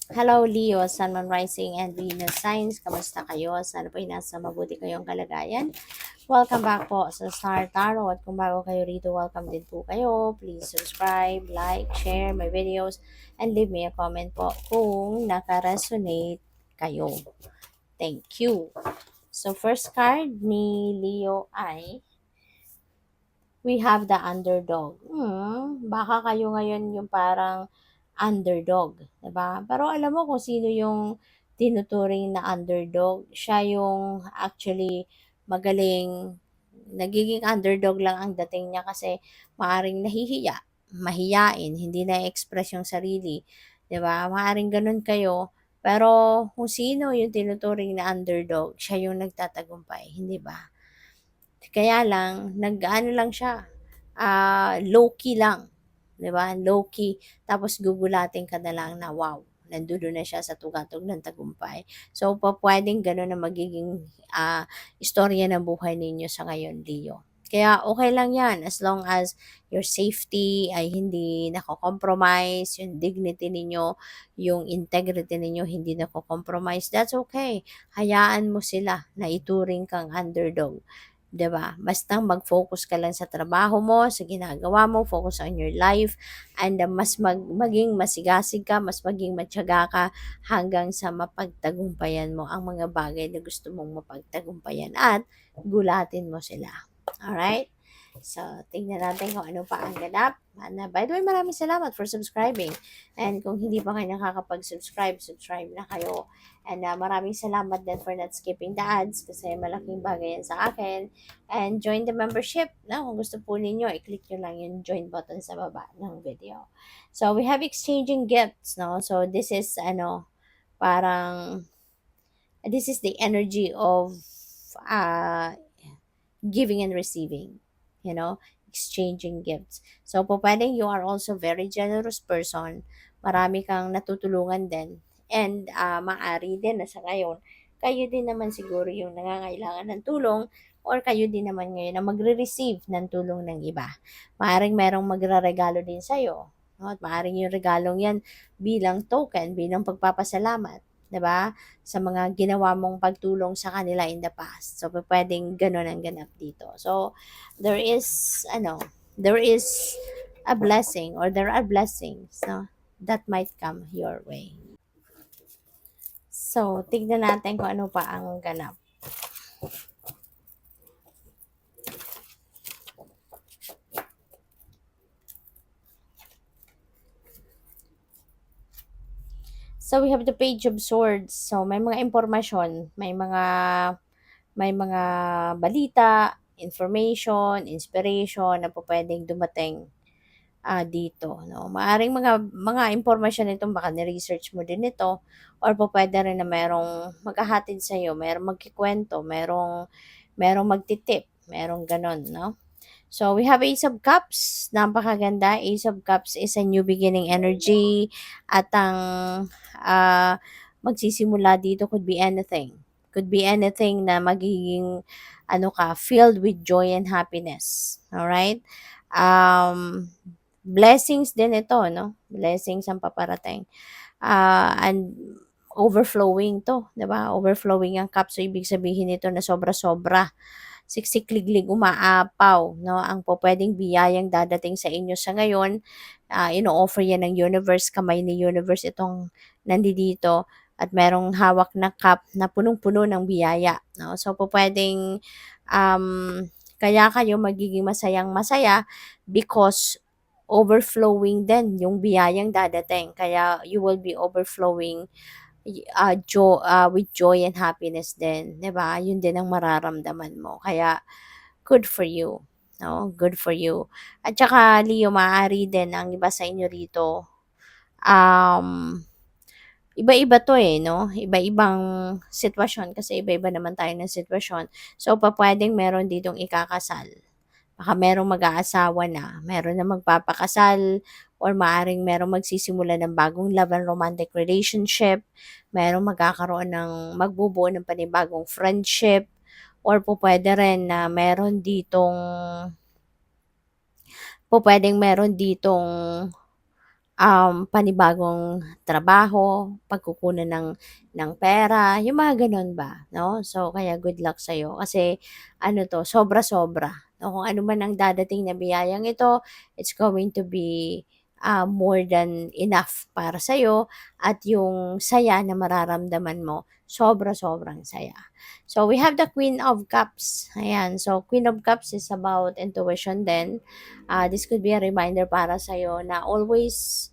Hello Leo, Sun, Moon, Rising, and Venus Signs. Kamusta kayo? Sana po ay nasa mabuti kayong kalagayan. Welcome back po sa Star Tarot. At kung bago kayo rito, welcome din po kayo. Please subscribe, like, share my videos, and leave me a comment po kung naka-resonate kayo. Thank you. So first card ni Leo ay we have the underdog. Baka kayo ngayon yung parang underdog, 'di ba? Pero alam mo kung sino yung tinuturing na underdog? Siya yung actually magaling, nagiging underdog lang ang dating niya kasi maaring nahihiya, mahiyain, hindi na-express yung sarili, 'di ba? Maaring ganun kayo. Pero kung sino yung tinuturing na underdog, siya yung nagtatagumpay, hindi ba? Kaya lang, nag-ano lang siya, low-key lang, 'di ba? Low-key, tapos gugulatin ka na lang na, wow, nandoon na siya sa tugatog ng tagumpay. So, pupuwedeng gano'n na magiging, istorya ng buhay ninyo sa ngayon, Leo. Kaya okay lang 'yan as long as your safety ay hindi nako-compromise, yung dignity ninyo, yung integrity ninyo hindi nako-compromise, that's okay. Hayaan mo sila na ituring kang underdog. 'Di ba? Basta mag-focus ka lang sa trabaho mo, sa ginagawa mo, focus on your life, and mas maging masigasig ka, mas maging matiyaga ka hanggang sa mapagtagumpayan mo ang mga bagay na gusto mong mapagtagumpayan at gulatin mo sila. Alright? So, tingnan natin kung ano pa ang ganap. And, by the way, maraming salamat for subscribing. And kung hindi pa kayo nakakapag-subscribe, subscribe na kayo. And maraming salamat din for not skipping the ads kasi malaking bagay yan sa akin. And join the membership. No? Kung gusto po ninyo, i-click nyo lang yung join button sa baba ng video. So, we have exchanging gifts. No? So, this is, parang, this is the energy of uh, giving and receiving, exchanging gifts. So, po pwedeng you are also very generous person, marami kang natutulungan din, and maaari din na sa ngayon, kayo din naman siguro yung nangangailangan ng tulong or kayo din naman ngayon na magre-receive ng tulong ng iba. Maaring merong magraregalo din sa'yo. No? At maaring yung regalong yan bilang token, bilang pagpapasalamat. 'Di ba? Sa mga ginawa mong pagtulong sa kanila in the past. So, puwedeng gano'n ang ganap dito. So, there is, there is a blessing or there are blessings, no, that might come your way. So, tignan natin kung ano pa ang ganap. So, we have the Page of Swords. So, may mga impormasyon, may mga balita, information, inspiration na pupuwedeng dumating dito, 'no. Maaaring mga impormasyon nito baka ni-research mo din ito or pupuwede rin na merong maghahatid sa'yo, merong magkukuwento, merong magti-tip, merong gano'n, 'no. So, we have Ace of Cups, napakaganda. Ace of Cups is a new beginning energy at ang, magsisimula dito could be anything. Could be anything na magiging filled with joy and happiness, alright? Um Blessings din ito, 'no? Blessings ang paparating. And overflowing 'to, 'di ba? Overflowing ang cup, so ibig sabihin nito na sobra-sobra, siksik-liglig, umaapaw, 'no? Ang pupuwedeng biyayang dadating sa inyo sa ngayon, ino-offer yan ng universe, kamay ni universe itong nandidito at merong hawak na cup na punong-puno ng biyaya, 'no? So, pupuwedeng, um, kaya kayo magiging masayang-masaya because overflowing din yung biyayang dadating. Kaya you will be overflowing with joy and happiness din, 'di ba? Yun din ang mararamdaman mo. Kaya good for you, 'no? Good for you. At saka Leo, maaari din ang iba sa inyo rito, um, iba-iba 'to, 'no? Iba-ibang sitwasyon kasi iba-iba naman tayo ng sitwasyon. So, pupuwedeng meron ditong ikakasal. Baka merong mag-aasawa na, meron na magpapakasal, or maaaring merong magsisimula ng bagong love and romantic relationship, merong magbubuo ng panibagong friendship, or pupuwede rin na pupuwedeng meron ditong panibagong trabaho, pagkukunan ng pera, yung mga gano'n ba, 'no? So, kaya good luck sa'yo kasi ano 'to, sobra-sobra, 'no? Kung ano man ang dadating na biyayang ito, it's going to be, more than enough para sa'yo at yung saya na mararamdaman mo, sobra-sobrang saya. So, we have the Queen of Cups, ayan. So, Queen of Cups is about intuition din. This could be a reminder para sa'yo na always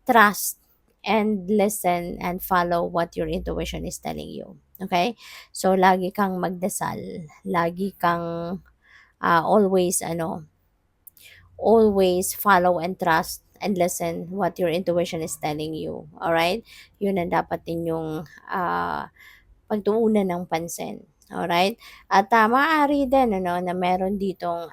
trust and listen and follow what your intuition is telling you. Okay? So, lagi kang magdasal. Lagi kang always follow and trust and listen what your intuition is telling you. Alright? Yun ang dapat ninyong pagtuunan ng pansin. Alright? At maaari din na meron ditong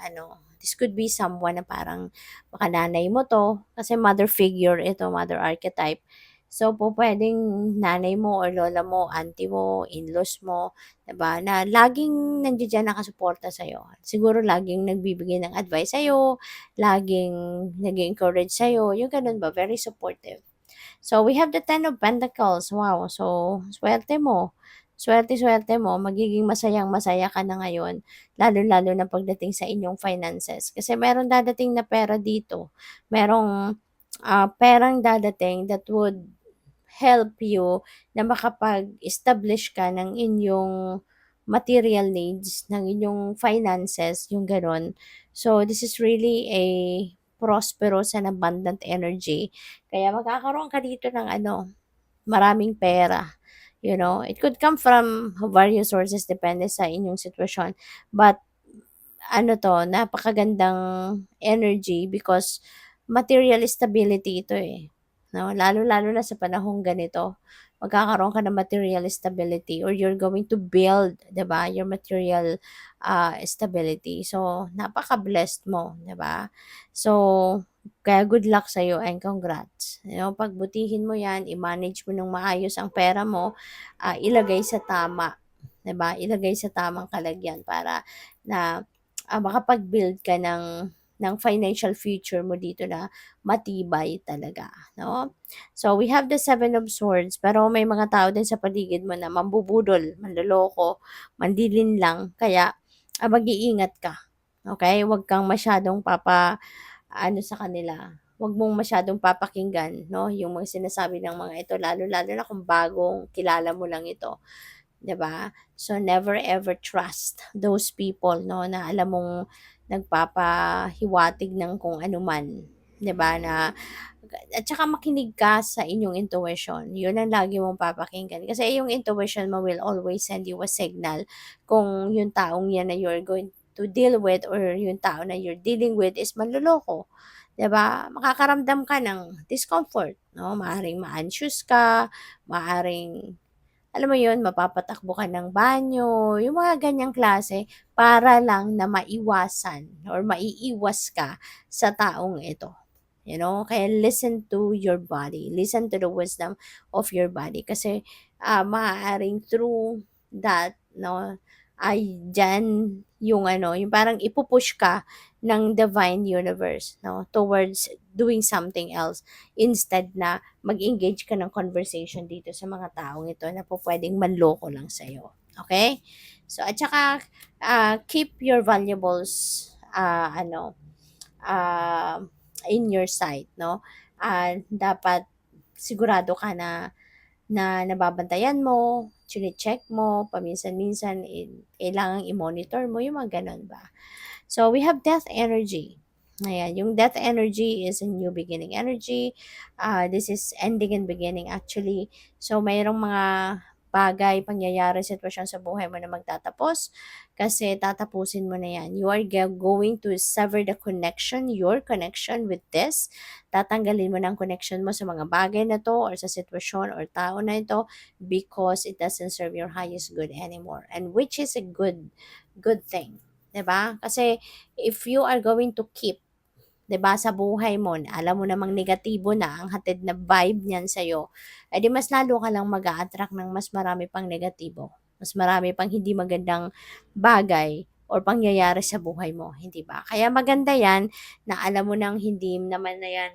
this could be someone na parang baka nanay mo 'to, kasi mother figure ito, mother archetype. So, pupuwedeng nanay mo or lola mo, auntie mo, in-laws mo, 'di ba, na laging nandiya-diyan nakasuporta sa'yo. Siguro laging nagbibigay ng advice sa'yo, laging nag-e-encourage sa'yo, yung gano'n ba, very supportive. So, we have the Ten of Pentacles. Wow! So, swerte mo. Swerte-swerte mo. Magiging masayang-masaya ka na ngayon, lalo-lalo na pagdating sa inyong finances. Kasi meron dadating na pera dito. Merong perang dadating that would help you na makapag-establish ka ng inyong material needs, ng inyong finances, yung gano'n. So, this is really a prosperous and abundant energy. Kaya magkakaroon ka dito ng maraming pera. It could come from various sources depende sa inyong sitwasyon. But napakagandang energy because material stability ito eh. No? Lalo-lalo na sa panahong ganito, magkakaroon ka ng material stability or you're going to build, 'di ba, your material stability. So, napaka-blessed mo, 'di ba? So, kaya good luck sa iyo and congrats. Pagbutihin mo 'yan, i-manage mo ng maayos ang pera mo, ilagay sa tama, 'di ba? Ilagay sa tamang kalagyan para na makapag-build ka ng financial future mo dito na matibay talaga, 'no? So, we have the Seven of Swords, pero may mga tao din sa paligid mo na mambubudol, manloloko, mandilin lang, kaya mag-iingat ka, okay? Huwag kang masyadong sa kanila, huwag mong masyadong papakinggan, 'no, yung mga sinasabi ng mga ito, lalo-lalo na kung bagong kilala mo lang ito. 'Di ba? So, never ever trust those people, 'no, na alam mong nagpapahiwatig ng kung ano man, 'di ba, at saka makinig ka sa inyong intuition. 'Yun ang lagi mong papakinggan. Kasi yung intuition mo will always send you a signal kung yung taong 'yan na you're going to deal with or yung tao na you're dealing with is manloloko. 'Di ba? Makakaramdam ka ng discomfort, 'no? Maaaring ma-anxious ka, maaaring alam mo 'yun, mapapatakbo ka ng banyo, yung mga ganyang klase para lang na maiwasan or maiiwas ka sa taong ito. Kaya listen to your body, listen to the wisdom of your body kasi maaaring through that, 'no, ay diyan yung parang ipupush ka ng divine universe, 'no, towards doing something else instead na mag-engage ka ng conversation dito sa mga taong ito na pupuwedeng manloko lang sa'yo, okay? So, at saka, keep your valuables, ah, in your sight, 'no? Dapat sigurado ka na nababantayan mo, chine-check mo, paminsan-minsan, kailangang i-monitor mo, yung mga gano'n ba. So, we have death energy. Ayan, yung death energy is a new beginning energy. This is ending and beginning actually. So, mayroong mga bagay, pangyayari, sitwasyon sa buhay mo na magtatapos kasi tatapusin mo na yan. You are going to sever the connection, your connection with this. Tatanggalin mo ng connection mo sa mga bagay na to or sa sitwasyon or tao na ito because it doesn't serve your highest good anymore. And which is a good thing. 'Di ba? Kasi if you are going to keep, 'di ba, sa buhay mo, alam mo namang negatibo na ang hatid na vibe niyan sa'yo, edi mas lalo ka lang mag-a-attract ng mas marami pang negatibo. Mas marami pang hindi magandang bagay or pangyayari sa buhay mo, hindi ba? Kaya maganda yan na alam mo nang hindi naman na yan,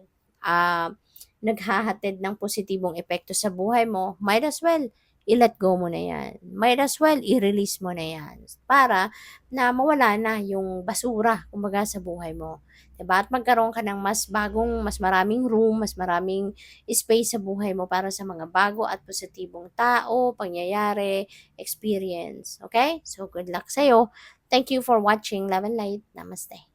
ah, naghahatid ng positibong epekto sa buhay mo, might as well i-let go mo na yan. Might as well i-release mo na yan para na mawala na yung basura kumbaga sa buhay mo. 'Di ba? At magkaroon ka ng mas maraming room, mas maraming space sa buhay mo para sa mga bago at positibong tao, pangyayari, experience. Okay? So, good luck sa'yo. Thank you for watching. Love and light. Namaste.